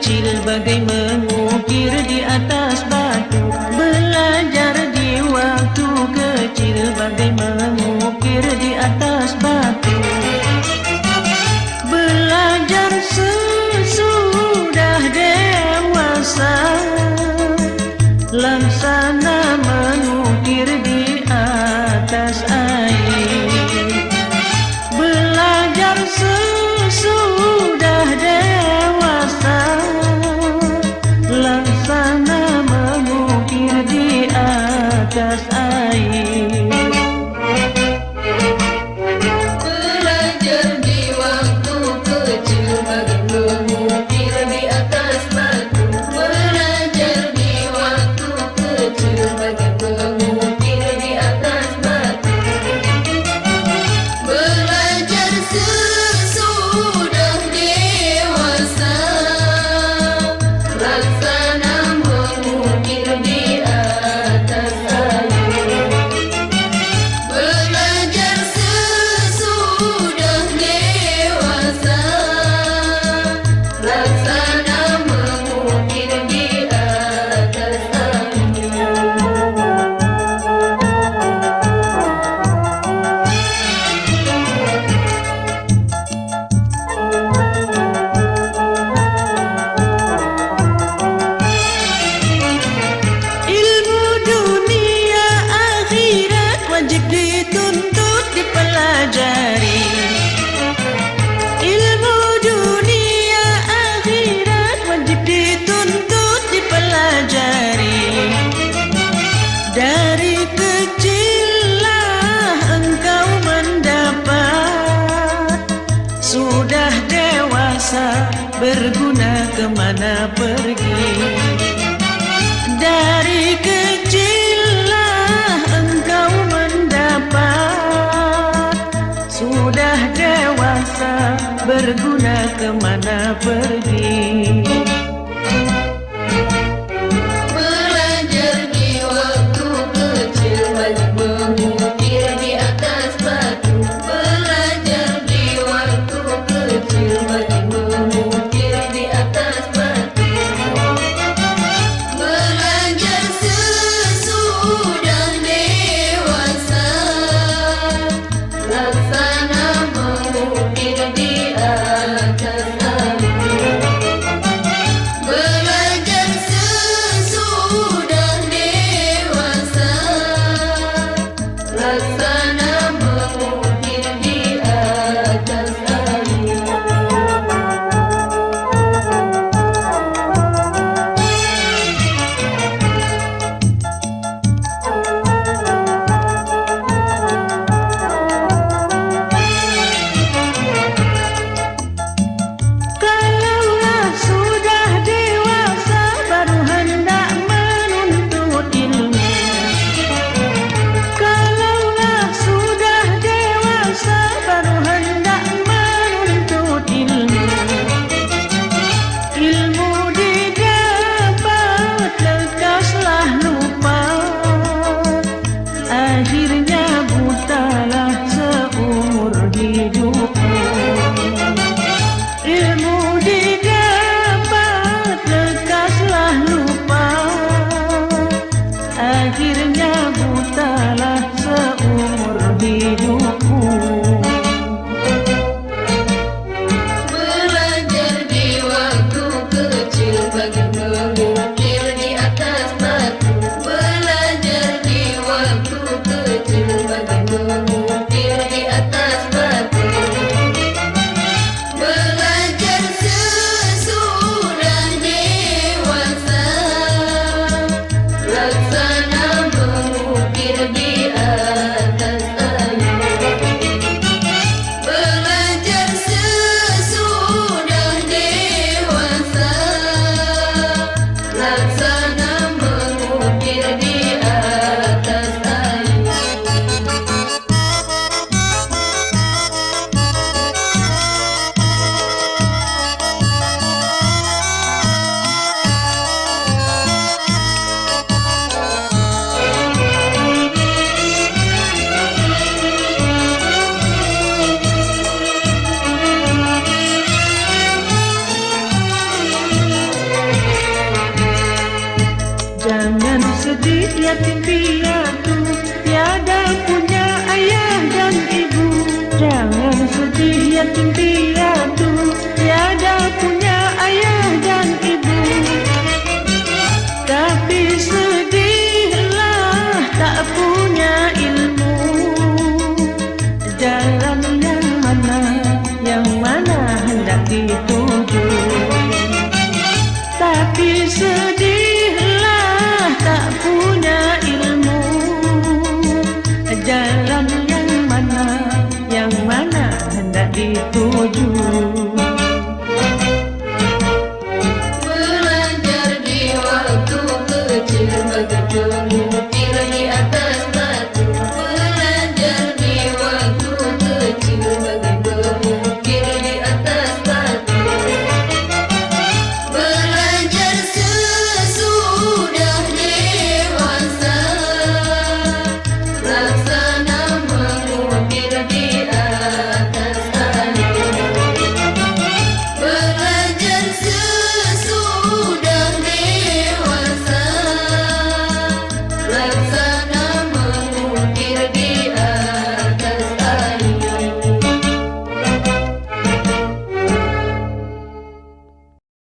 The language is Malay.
kecil bagai mengukir di atas batu. Belajar di waktu kecil bagai mengukir di atas batu. Belajar sesudah dewasa, laksana mengukir di atas air. Belajar sesudah dewasa, laksana mengukir di atas air. Belajar di waktu kecil bagai mengukir di atas batu. Belajar di waktu kecil bagai mengukir di atas batu. Belajar sesudah dewasa, laksana mengukir di atas air. Belajar sesudah dewasa, laksana mengukir di atas air. Ilmu dunia akhirat wajib dituntut dipelajari. Ilmu dunia akhirat wajib dituntut dipelajari. Dari kecillah engkau mendapat, sudah dewasa berguna kemana pergi. Dari kecillah engkau mendapat, sudah dewasa berguna kemana pergi. Belajar di waktu kecil wajib mengukir di atas batu. Belajar di waktu kecil wajib mengukir di atas batu. Belajar sesudah dewasa, laksana mengukir di atas air. Belajar sesudah dewasa, laksana mengukir di atas air. Kalaulah sudah dewasa baru hendak menuntut ilmu. Kalaulah sudah dewasa baru hendak menuntut ilmu. Ilmu didapat lekaslah lupa, akhirnya butalah seumur hidupmu. Ilmu didapat lekaslah lupa, akhirnya butalah seumur hidupmu. Belajar di waktu kecil bagai mengukir di atas batu. Belajar di waktu kecil bagai mengukir di atas batu. yatim piatu, tiada punya ayah dan ibu. Jangan sedih yatim piatu, tiada punya ayah dan ibu. Tapi sedihlah tak punya ilmu, jalan yang mana hendak dituju. Tapi sedihlah tak punya ilmu, jalan yang mana hendak dituju.